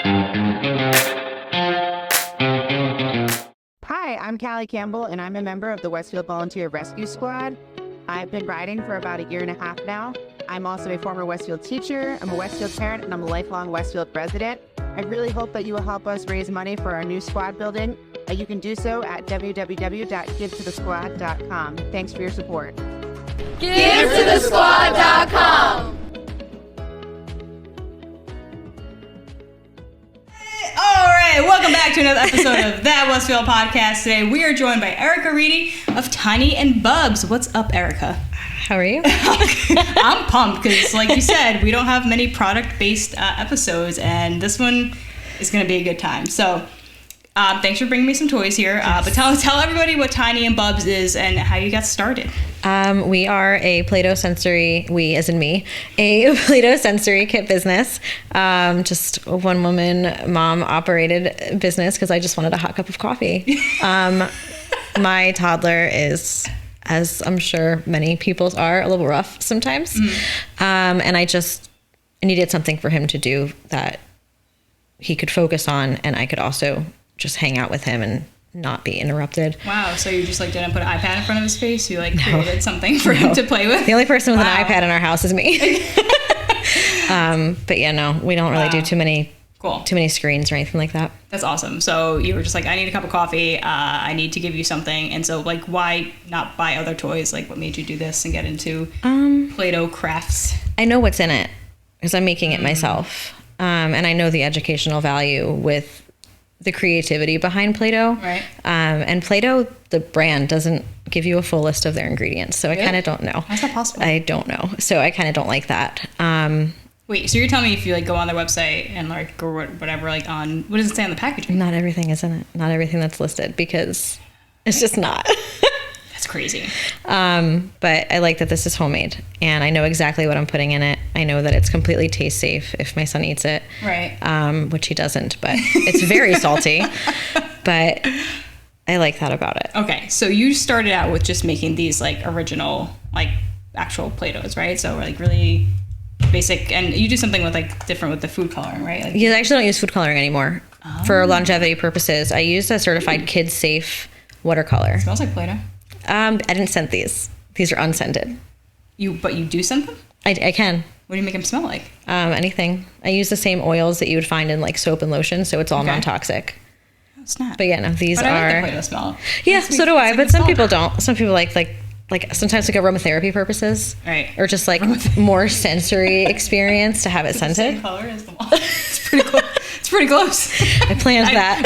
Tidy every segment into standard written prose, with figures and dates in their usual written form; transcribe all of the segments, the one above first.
Hi, I'm Callie Campbell, and I'm a member of the Westfield Volunteer Rescue Squad. I've been riding for about a year and a half now. I'm also a former Westfield teacher, I'm a Westfield parent, and I'm a lifelong Westfield resident. I really hope that you will help us raise money for our new squad building. You can do so at www.givetothesquad.com. Thanks for your support. GiveToTheSquad.com. All right, welcome back to another episode of That Westfield Podcast. Today we are joined by Erica Reedy of Tiny and Bubs. What's up, Erica? How are you? I'm pumped because, like you said, we don't have many product-based episodes, and this one is going to be a good time. So, thanks for bringing me some toys here. But tell everybody what Tiny and Bubs is and how you got started. We are a Play-Doh sensory, we as in me, a Play-Doh sensory kit business. Just a one-woman mom-operated business because I just wanted a hot cup of coffee. My toddler is, as I'm sure many people's are, a little rough sometimes. And I needed something for him to do that he could focus on, and I could also just hang out with him and not be interrupted. Wow, so you just didn't put an iPad in front of his face? You created something for him to play with? The only person with an iPad in our house is me. But yeah, no, we don't really do too many screens or anything like that. That's awesome. So you were just I need a cup of coffee. I need to give you something. And so why not buy other toys? What made you do this and get into Play-Doh crafts? I know what's in it because I'm making it myself. And I know the educational value with the creativity behind Play-Doh. Right. And Play-Doh, the brand, doesn't give you a full list of their ingredients. So I kind of don't know. How's that possible? I don't know. So I kind of don't like that. Wait, so you're telling me if you go on their website and or whatever, on, what does it say on the packaging? Not everything is in it. Not everything that's listed, because it's just not. That's crazy. But I like that this is homemade, and I know exactly what I'm putting in it. I know that it's completely taste safe if my son eats it. Right. Which he doesn't, but it's very salty. But I like that about it. Okay, so you started out with just making these original actual Play-Dohs, right? So really basic, and you do something with different with the food coloring, right? Yeah, I actually don't use food coloring anymore. For longevity purposes. I used a certified kid safe watercolor. It smells like Play-Doh. I didn't scent these. These are unscented. But you do scent them? I can. What do you make them smell like? Anything. I use the same oils that you would find in soap and lotion, so it's all non-toxic. Oh, snap. But yeah, no, these but are. I like the Play-Doh smell. Yeah, so do I. But some people don't. Some people like sometimes aromatherapy purposes, right? Or just more sensory experience to have it scented. Same color as the wall. It's pretty close. It's pretty close. I planned that.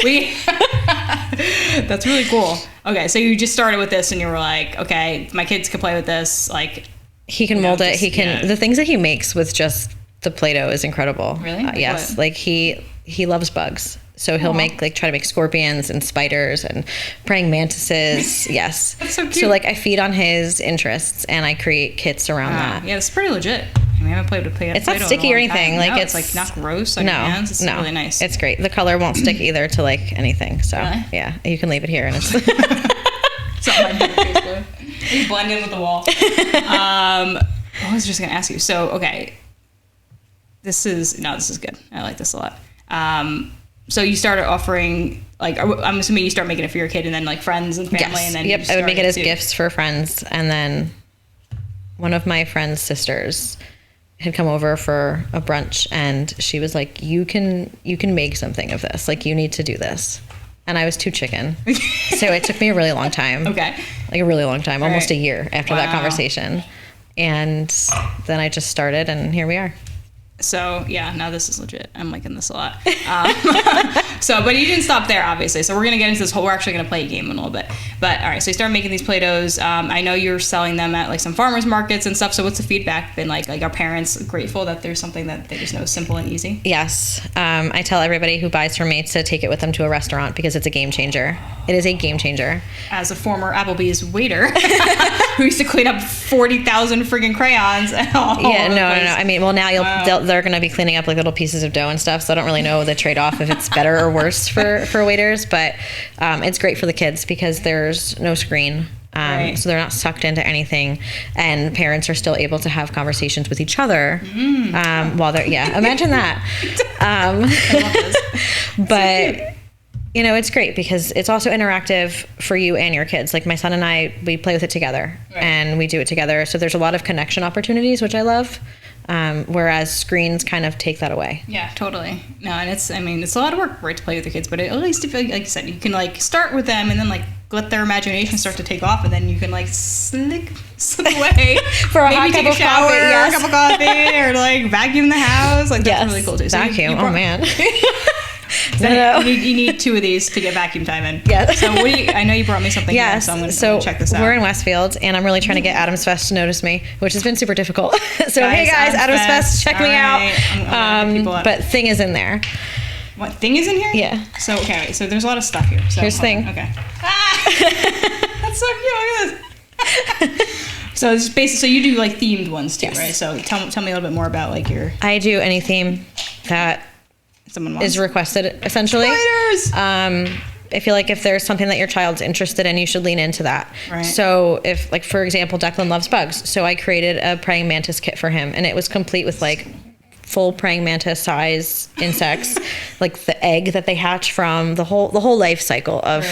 That's really cool. Okay, so you just started with this, and you were okay, my kids can play with this. He can mold it. He can. Yeah. The things that he makes with just the Play-Doh is incredible. Really? Yes. What? He loves bugs. So he'll try to make scorpions and spiders and praying mantises. Yes. That's so cute. So I feed on his interests, and I create kits around that. Yeah, it's pretty legit. I haven't played with Play-Doh. It's not sticky or anything. No, it's not gross on your hands. It's really nice. It's great. The color won't stick either to anything. So really? Yeah, you can leave it here and it's. You blend in with the wall. I was just gonna ask you. So okay, this is good. I like this a lot. So you started offering, I'm assuming you start making it for your kid and then friends and family. Yes. And then yep. I would make it as gifts for friends. And then one of my friend's sisters had come over for a brunch, and she was like, you can make something of this. You need to do this. And I was too chicken. So it took me a really long time. Okay. A really long time, almost a year after that conversation. And then I just started, and here we are. So yeah, now this is legit. I'm liking this a lot. But you didn't stop there, obviously. So we're gonna get into this whole. We're actually gonna play a game in a little bit. But all right, so you started making these Play-Dohs. I know you're selling them at some farmers markets and stuff. So what's the feedback been like? Are parents grateful that there's something that they just know is simple and easy? Yes, I tell everybody who buys from me to take it with them to a restaurant because it's a game changer. It is a game changer. As a former Applebee's waiter who used to clean up 40,000 friggin' crayons. Yeah, no. I mean, well, now they're going to be cleaning up little pieces of dough and stuff. So I don't really know the trade-off if it's better or worse for waiters. But it's great for the kids because there's no screen. Right. So they're not sucked into anything, and parents are still able to have conversations with each other while they're imagine that. I love this. But you know, it's great because it's also interactive for you and your kids. Like my son and I, we play with it together and we do it together. So there's a lot of connection opportunities, which I love. Whereas screens kind of take that away. Yeah, totally. No, and it's a lot of work, right, to play with the kids, but at least if, like you said, you can like start with them and then like let their imagination start to take off, and then you can like slip away for a maybe hot take cup a of shower, coffee, yes. a cup of coffee, or like vacuum the house. Like that's really cool too. So Vacuum. oh man. So you need 2 of these to get vacuum time in. Yeah. So I know you brought me something. Yes. Here, so I'm gonna check this out. We're in Westfield, and I'm really trying to get Adam's Fest to notice me, which has been super difficult. So Guys, hey guys, Adam's Fest, check me out. I'm but Thing is in there. What Thing is in here? Yeah. So okay, so there's a lot of stuff here. So, Here's Thing. Okay. That's so cute. Look at this. So it's basically, so you do like themed ones too, Yes. right? So tell me a little bit more about like your. I do any theme that Someone wants. is requested, essentially. Spiders! I feel like if there's something that your child's interested in, you should lean into that. Right. So if, like, for example, Declan loves bugs. So I created a praying mantis kit for him, and it was complete with like full praying mantis size insects, like the egg that they hatch from, the whole life cycle of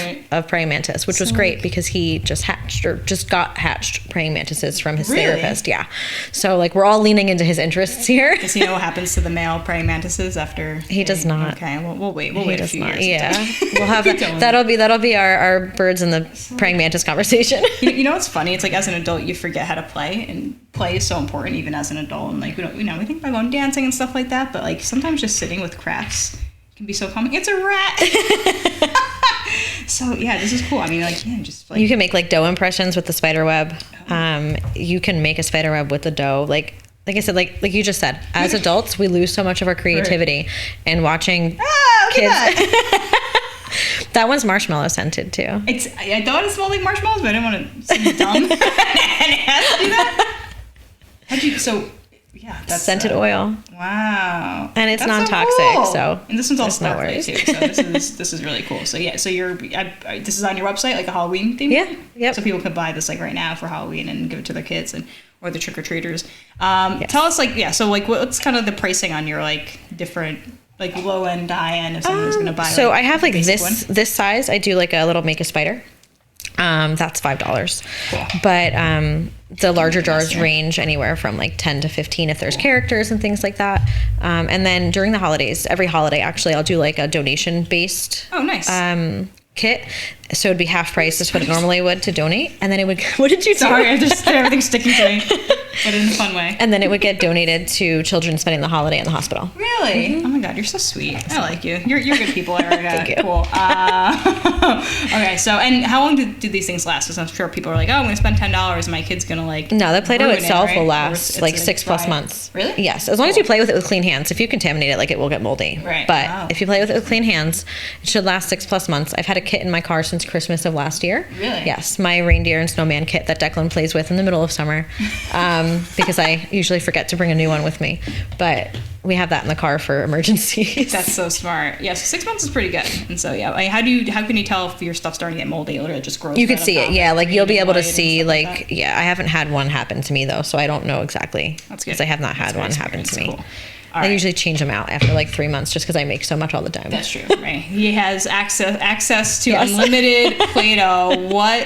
praying mantis, which was great because he just got hatched praying mantises from his therapist. Yeah. So like we're all leaning into his interests here. Does he know what happens to the male praying mantises after? He does not. Okay, well, we'll wait. We'll wait a few years. Yeah. We'll have that'll be our birds and the praying mantis conversation. You know what's funny? It's like as an adult you forget how to play, and play is so important even as an adult. And like we think about going dancing and stuff like that, but like sometimes just sitting with crafts can be so calming. It's a rat. So yeah, this is cool. I mean, like just like you can make like dough impressions with the spider web. You can make a spider web with the dough. Like I said, like you just said, as adults we lose so much of our creativity, and watching kids. That one's marshmallow scented too. I thought it smelled like marshmallows, but I didn't want to seem dumb and ask you that. That's scented oil. Wow. And it's that's non-toxic, so cool. so and this one's all no sparkly worries. too. So this is really cool. So yeah, so this is on your website, like a Halloween theme. Yeah. Yep. So people could buy this like right now for Halloween and give it to their kids or the trick or treaters. Tell us so like what's kind of the pricing on your like different like low end, high end if someone's gonna buy. So like, I have like this this size. I do like a little make a spider. That's $5. Cool. But the larger jars range anywhere from like 10 to 15 if there's characters and things like that. And then during the holidays, every holiday actually, I'll do like a donation based kit. So it'd be half price is what it normally would to donate, and then it would. What did you do? Sorry, I just everything's sticking to me, but in a fun way. And then it would get donated to children spending the holiday in the hospital. Really? Mm-hmm. Oh my God, you're so sweet. I like you. You're good people, Erica. Thank you. Cool. Okay, so and how long do these things last? Because I'm sure people are like, oh, I'm going to spend $10, and my kid's going to like. No, the Play-Doh itself will last it's like 6+ months. Really? Yes, as long as you play with it with clean hands. If you contaminate it, like it will get moldy. Right. But if you play with it with clean hands, it should last 6+ months. I've had a kit in my car since Christmas of last year. Really? Yes, my reindeer and snowman kit that Declan plays with in the middle of summer, because I usually forget to bring a new one with me. But we have that in the car for emergencies. That's so smart. Yeah, so 6 months is pretty good. And so yeah, like, how can you tell if your stuff's starting to get moldy or it just grows? You could see it. Yeah, like you'll be able to see like like I haven't had one happen to me though, so I don't know exactly. That's good. Because I have not had one happen to me. Cool. I usually change them out after like 3 months just because I make so much all the time. That's true, right? He has access to unlimited Play-Doh. What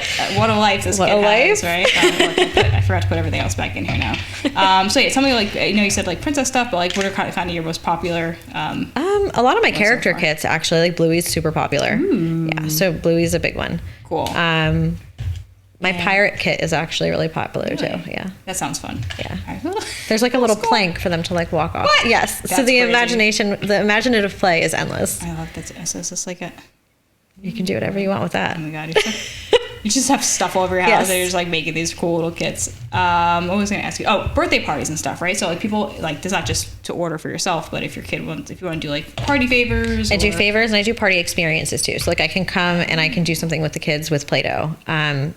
a life this kid has, right? I forgot to put everything else back in here now. So yeah, tell me like you said like princess stuff, but like what are kind of your most popular? A lot of my character kits actually, like Bluey's super popular. Ooh. Yeah, so Bluey's a big one. Cool. My pirate kit is actually really popular too. Yeah. That sounds fun. Yeah. There's like a little plank for them to like walk off. What? Yes. That's so the crazy. imaginative play is endless. I love that. So it's just like you can do whatever you want with that. Oh my God. You just have stuff all over your house. Yes. And you're just like making these cool little kits. What was I going to ask you? Oh, birthday parties and stuff, right? So like people like it's not just to order for yourself, but if your kid wants, if you want to do like party favors. I do favors and I do party experiences too. So like I can come and I can do something with the kids with Play-Doh.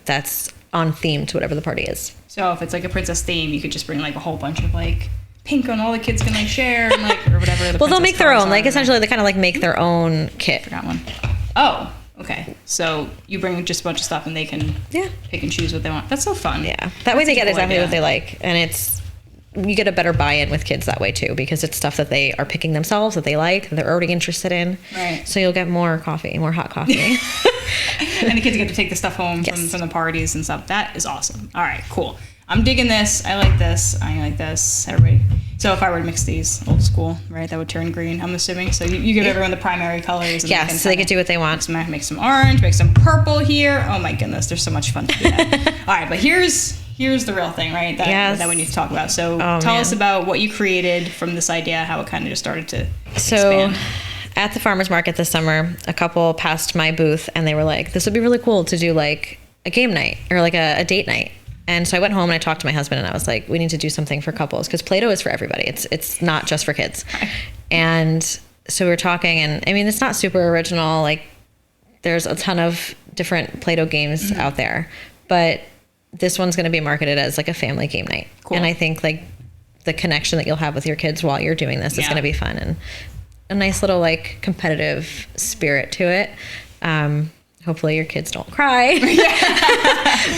That's on theme to whatever the party is. So if it's like a princess theme, you could just bring like a whole bunch of like pink and all the kids can like share and like or whatever. Well, they'll make their own. Like essentially, they kind of like make their own kit. Forgot one. Oh, Okay, so you bring just a bunch of stuff and they can pick and choose what they want. That's so fun. Yeah, that way they get exactly what they like, and you get a better buy-in with kids that way too, because it's stuff that they are picking themselves, that they like, that they're already interested in. Right. So you'll get more hot coffee. And the kids get to take the stuff home from the parties and stuff. That is awesome. All right, cool. I'm digging this. I like this. I like this. Everybody. So if I were to mix these old school, right, that would turn green, I'm assuming. So you give everyone the primary colors. And so they can do what they want. Make some orange, make some purple here. Oh my goodness, there's so much fun to do that. All right, but here's the real thing, right, that we need to talk about. So tell us about what you created from this idea, how it kind of just started to expand. At the farmer's market this summer, a couple passed my booth and they were like, this would be really cool to do like a game night or like a date night. And so I went home and I talked to my husband and I was like, we need to do something for couples, because Play-Doh is for everybody. It's not just for kids. And so we were talking, and I mean, it's not super original. Like, there's a ton of different Play-Doh games out there, but this one's going to be marketed as like a family game night. Cool. And I think like the connection that you'll have with your kids while you're doing this is going to be fun, and a nice little like competitive spirit to it. Hopefully your kids don't cry.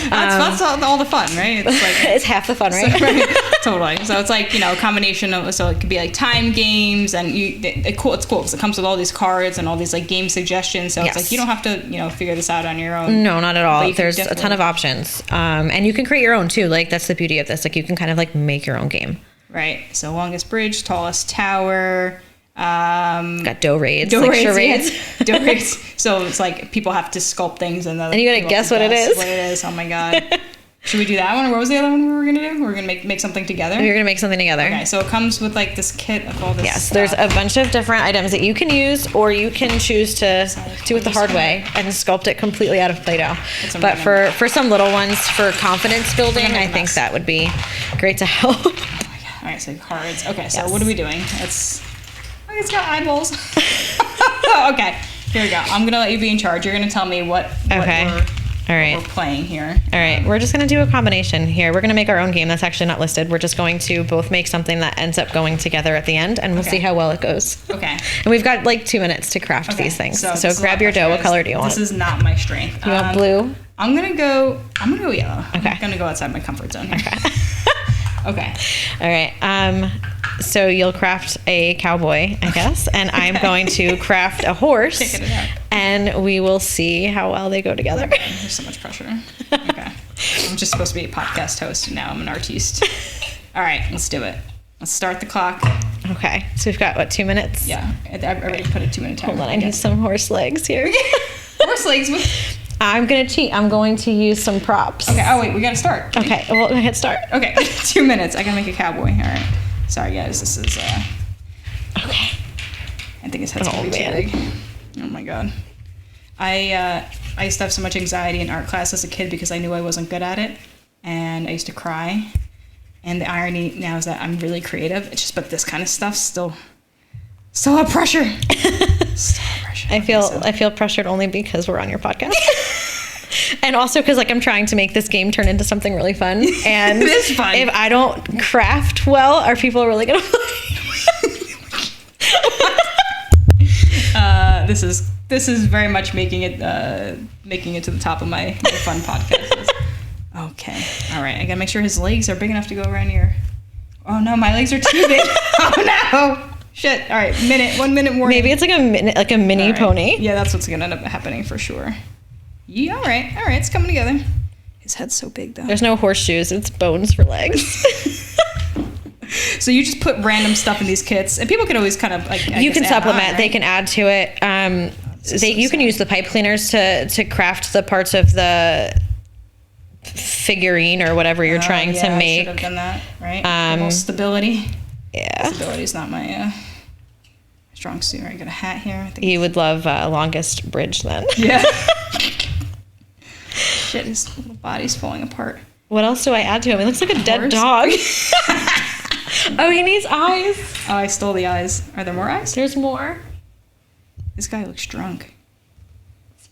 That's all the fun, right? It's like it's half the fun, right? Totally. So it's like, a combination of, so it could be like time games, and it's cool because it comes with all these cards and all these like game suggestions. So it's like you don't have to figure this out on your own. No, not at all. There's a ton of options, and you can create your own too. Like, that's the beauty of this. Like, you can kind of like make your own game. Right. So longest bridge, tallest tower. Got dough raids, charades. Dough raids. So it's like people have to sculpt things, and you gotta guess what it is. What it is. Oh my god. Should we do that one? Or what was the other one we were gonna do? We were gonna make something together. We're gonna make something together. Okay. So it comes with like this kit of all this. Yes. Stuff. There's a bunch of different items that you can use, or you can choose to do it the hard way and sculpt it completely out of Play-Doh. But for some little ones, for confidence building, I think that would be great to help. Oh my god. All right. So cards. Okay. So what are we doing? It's got eyeballs. Okay, here we go. I'm gonna let you be in charge. You're gonna tell me what we're playing here. All right, we're just gonna do a combination here. We're gonna make our own game that's actually not listed. We're just going to both make something that ends up going together at the end, and we'll see how well it goes. Okay. And we've got like 2 minutes to craft these things. So grab your dough. What color do you want? This is not my strength. You want blue? I'm gonna go yellow. Okay. I'm gonna go outside my comfort zone here. Okay. All right. So you'll craft a cowboy, I guess, and I'm going to craft a horse, and we will see how well they go together. There's so much pressure. Okay. I'm just supposed to be a podcast host, and now I'm an artiste. All right, let's do it. Let's start the clock. Okay. So we've got, 2 minutes? Yeah. I already put a 2-minute timer. Hold on, I need some horse legs here. Horse legs with... I'm going to cheat. I'm going to use some props. Okay. Oh, wait. We got to start. Okay. Well, go ahead. Start. Okay. 2 minutes. I got to make a cowboy. All right. Sorry, guys. This is... Okay. I think his head's going to be too big. Oh, my God. I used to have so much anxiety in art class as a kid because I knew I wasn't good at it. And I used to cry. And the irony now is that I'm really creative. It's just, but this kind of stuff still have pressure. Still have pressure. I feel pressured only because we're on your podcast. And also because I'm trying to make this game turn into something really fun. And it is fun. If I don't craft well, are people really gonna play? This is very much making it to the top of my fun podcast. Okay. All right. I gotta make sure his legs are big enough to go around here. Oh no, my legs are too big. Oh no. Shit. All right. 1 minute warning. Maybe it's like a mini pony. Yeah, that's what's gonna end up happening for sure. Yeah. All right. It's coming together. His head's so big though. There's no horseshoes. It's bones for legs. So you just put random stuff in these kits, and people can always kind of you can supplement. Right? They can add to it. You can use the pipe cleaners to craft the parts of the figurine or whatever you're trying to make. I should have done that, right? Stability. Yeah. Stability is not my strong suit. Right, I got a hat here. I think you would love longest bridge then. Yeah. Shit, his little body's falling apart. What else do I add to him? He looks like a dead dog. Oh, he needs eyes. Oh, I stole the eyes. Are there more eyes? There's more. This guy looks drunk.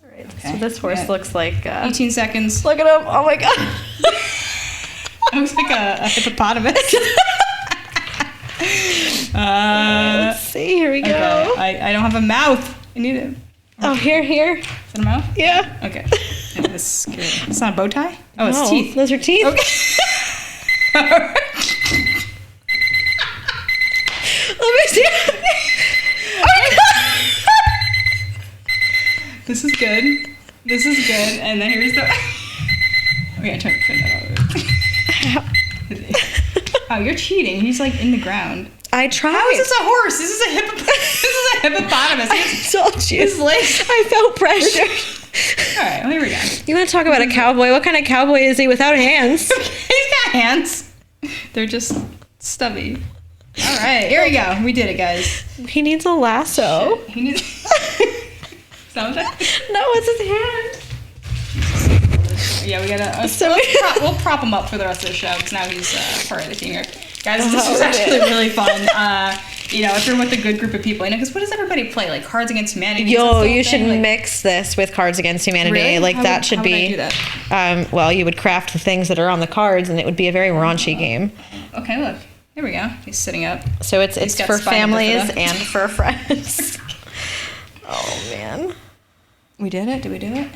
All right. Okay. So this horse looks like... 18 seconds. Look at him. Oh, my God. It looks like a hippopotamus. Let's see. Here we go. Okay. I don't have a mouth. I need it. Oh, here. Is that a mouth? Yeah. Okay. Yeah, this is good. It's not a bow tie? Oh, it's No, teeth. Those are teeth. Okay. Let me see. This is good. And then here's the... Oh, yeah, turn that over. Oh, you're cheating. He's like in the ground. I tried. How is this a horse? This is a hippopotamus. I told you. His legs. I felt pressure. All right, well, here we go. You want to talk about a cowboy? What kind of cowboy is he without hands? He's got hands. They're just stubby. All right, here we go. We did it, guys. He needs a lasso. He needs... Sound that? No, it's his hand. Yeah, we gotta... we'll prop him up for the rest of the show because now he's part of the team here. Guys, this was actually really fun. If you're with a good group of people, because what does everybody play? Like Cards Against Humanity? Yo, you should mix this with Cards Against Humanity. Really? Like How that would should be. I do that? Well, you would craft the things that are on the cards, and it would be a very raunchy game. Okay, look. Here we go. He's sitting up. So it's got for spina families bifida. and for friends. Oh man. We did it? Did we do it?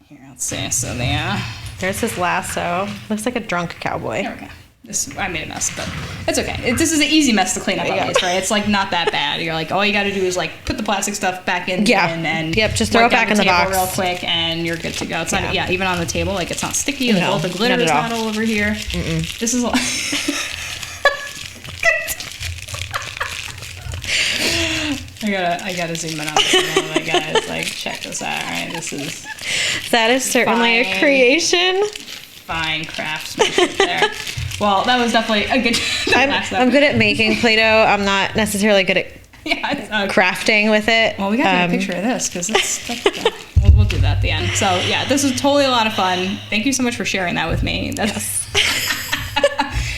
Here, let's see. So There's his lasso. Looks like a drunk cowboy. There we go. I made a mess, but it's okay. This is an easy mess to clean up, at least, right? It's like not that bad. You're like, all you got to do is like put the plastic stuff back in, and just throw it back in the box real quick, and you're good to go. It's not, even on the table, like it's not sticky. Like all the glitter is not all over here. This is. I gotta zoom in on this one, guys. Like, check this out. All right, that is certainly a creation. Fine craftsmanship there. Well, that was definitely a good. I'm good at making Play-Doh. I'm not necessarily good at crafting with it. Well, we got to get a picture of this because we'll do that at the end. So yeah, this was totally a lot of fun. Thank you so much for sharing that with me. That's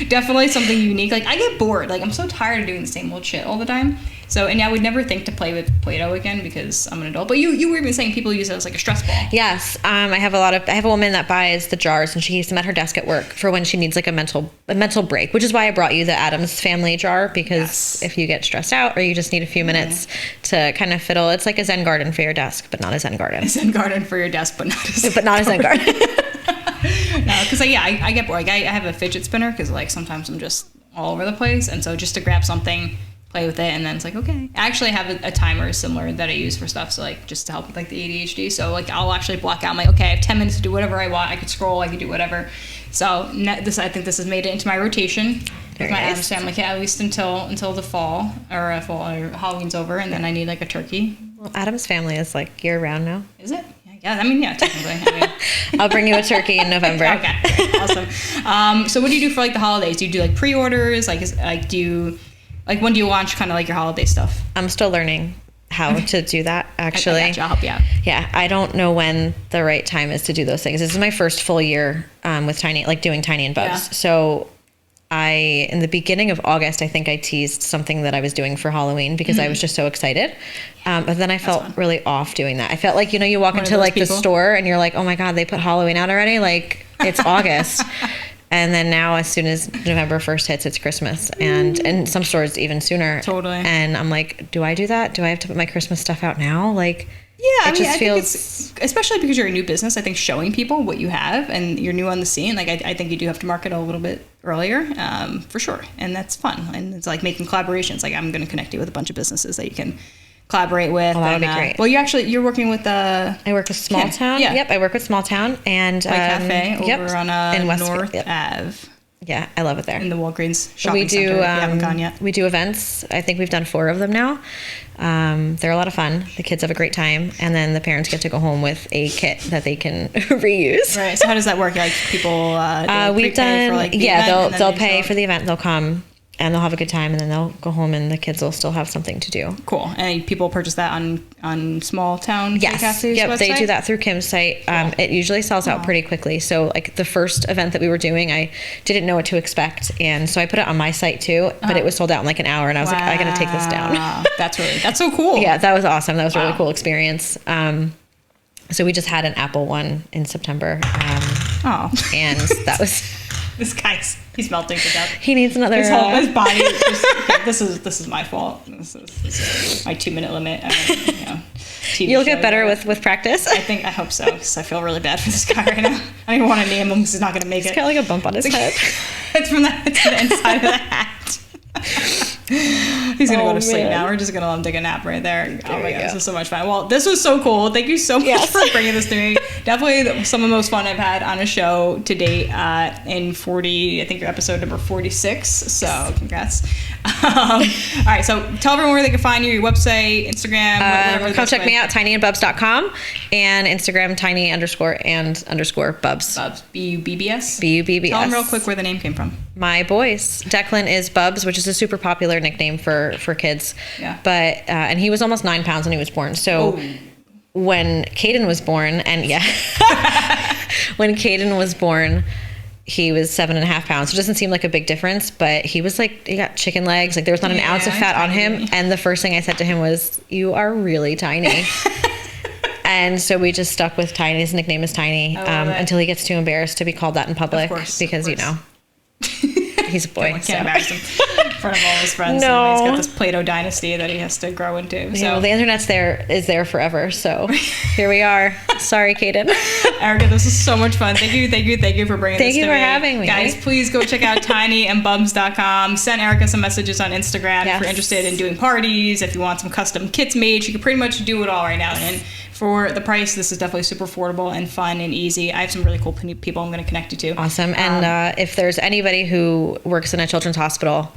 definitely something unique. Like I get bored. Like I'm so tired of doing the same old shit all the time. So, and I would never think to play with Play-Doh again because I'm an adult. But you were even saying people use it as like a stress ball. Yes. I have a woman that buys the jars and she keeps them at her desk at work for when she needs like a mental break, which is why I brought you the Addams Family jar because if you get stressed out or you just need a few minutes to kind of fiddle, it's like a Zen garden for your desk, but not a Zen garden. A Zen garden for your desk, but not a Zen garden. No, because I get bored. Like, I have a fidget spinner because like sometimes I'm just all over the place. And so just to grab something, play with it, and then it's like, okay. I actually have a timer similar that I use for stuff, so like just to help with like the ADHD. So like I'll actually block out, I'm like, okay, I have 10 minutes to do whatever I want. I could scroll, I could do whatever. So I think this has made it into my rotation with my Addams Family Kit, at least until the fall or Halloween's over, and then I need like a turkey. Well, Addams Family is like year round now. Is it? Yeah, technically. I'll bring you a turkey in November. Okay, great, awesome. So what do you do for like the holidays? Do you do like pre-orders? When do you launch kind of like your holiday stuff? I'm still learning how to do that, actually. I gotcha. I'll help you out. Yeah, I don't know when the right time is to do those things. This is my first full year with doing Tiny and Bubs. Yeah. So in the beginning of August, I think I teased something that I was doing for Halloween because I was just so excited. But then I felt really off doing that. I felt like, you walk into like the store and you're like, oh my God, they put Halloween out already? Like, it's August. And then now, as soon as November 1st hits, it's Christmas. And in some stores, even sooner. Totally. And I'm like, do I do that? Do I have to put my Christmas stuff out now? Like, yeah, it just feels... think especially because you're a new business, I think showing people what you have and you're new on the scene, like I think you do have to market a little bit earlier, for sure. And that's fun. And it's like making collaborations. Like I'm going to connect you with a bunch of businesses that you can collaborate with. Oh, that would be great. Well, you're working with I work with Small Town. Yeah. Yep, I work with Small Town and Cafe over on in North Ave. Yeah, I love it there. In the Walgreens shopping center. We haven't gone yet. We do events. I think we've done 4 of them now. They're a lot of fun. The kids have a great time, and then the parents get to go home with a kit that they can reuse. Right. So how does that work? Like people, we've done. For like the event, they'll pay for the event. They'll come. And they'll have a good time, and then they'll go home, and the kids will still have something to do. Cool. And people purchase that on Small Town Cafe's Yep, website? they do that through Kim's site. Cool. It usually sells out pretty quickly. So, like, the first event that we were doing, I didn't know what to expect, and so I put it on my site, too, but it was sold out in, like, an hour, and I was like, I gotta take this down. That's so cool. Yeah, that was awesome. That was a really cool experience. So we just had an Apple one in September. And that was... This guy's, he's melting to death. He needs another... His body, this is my fault. This is my 2-minute limit. TV You'll show, get better but with practice. I hope so, because I feel really bad for this guy right now. I don't even want to name him because he's not going to make He's it. got like a bump on his head. It's from the inside of the hat. He's gonna go to sleep now. We're just gonna let him take a nap right there. Oh my god, this is so much fun. Well, this was so cool. Thank you so much for bringing this to me. Definitely some of the most fun I've had on a show to date. In 40, I think you're episode number 46. So congrats. All right, so tell everyone where they can find you. Your website, Instagram, whatever. Come check me out, tinyandbubs.com, and Instagram tiny_and_Bubs. Bubs, Bubbs. Bubbs. Tell them real quick where the name came from. My boys. Declan is Bubs, which is a super popular nickname for kids. Yeah. But and he was almost 9 pounds when he was born. So when Caden was born, when Caden was born, he was 7.5 pounds. So it doesn't seem like a big difference, but he was like, he got chicken legs. Like there was not an ounce of fat on him. And the first thing I said to him was, "You are really tiny." And so we just stuck with Tiny. His nickname is Tiny until he gets too embarrassed to be called that in public, because you know. He's a boy. Can't embarrass him in front of all his friends. No. He's got this Play-Doh dynasty that he has to grow into. So well, the internet's is there forever. So here we are. Sorry, Caden. Erica, this is so much fun. Thank you for bringing this to me. Thank you for having me. Guys, please go check out tinyandbubs.com. Send Erica some messages on Instagram if you're interested in doing parties, if you want some custom kits made. She can pretty much do it all right now. And for the price, this is definitely super affordable and fun and easy. I have some really cool people I'm going to connect you to. Awesome. And if there's anybody who works in a children's hospital,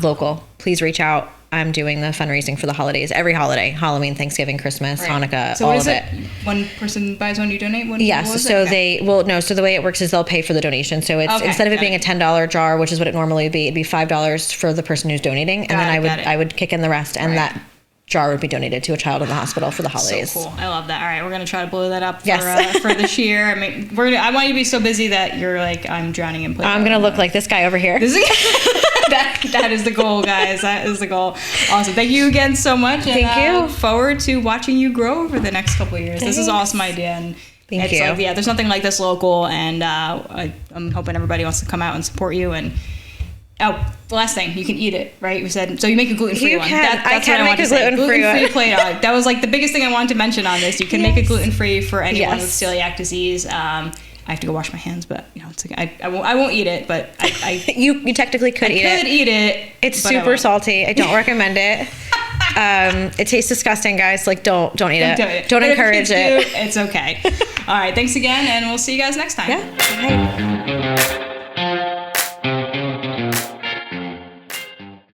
local, please reach out. I'm doing the fundraising for the holidays. Every holiday, Halloween, Thanksgiving, Christmas, Hanukkah, so all what is of it. One person buys one, you donate one? Yes. So so the way it works is they'll pay for the donation. So it's instead of it being a $10 jar, which is what it normally would be, it'd be $5 for the person who's donating. And then I would kick in the rest, and that jar would be donated to a child in the hospital for the holidays. So cool. I love that. All right, we're gonna try to blow that up for this year. I mean, I want you to be so busy that you're like, I'm drowning in Play-Doh. I'm gonna look like this guy over here. That is the goal, guys. That is the goal. Awesome. Thank you again so much. Thank you. I look forward to watching you grow over the next couple of years. Thanks. This is an awesome idea. And Thank you. Like, there's nothing like this local, and I'm hoping everybody wants to come out and support you. And the last thing, you can eat it, right? You said, so you make a gluten-free one. I can make a gluten-free one. Play-Doh. That was like the biggest thing I wanted to mention on this. You can make it gluten-free for anyone with celiac disease. I have to go wash my hands, but you know, it's like I won't eat it, but you technically could eat it. I could eat it. It's super salty. I don't recommend it. It tastes disgusting, guys. Like don't eat it. Don't encourage it. It's okay. All right, thanks again, and we'll see you guys next time. Yeah. Bye.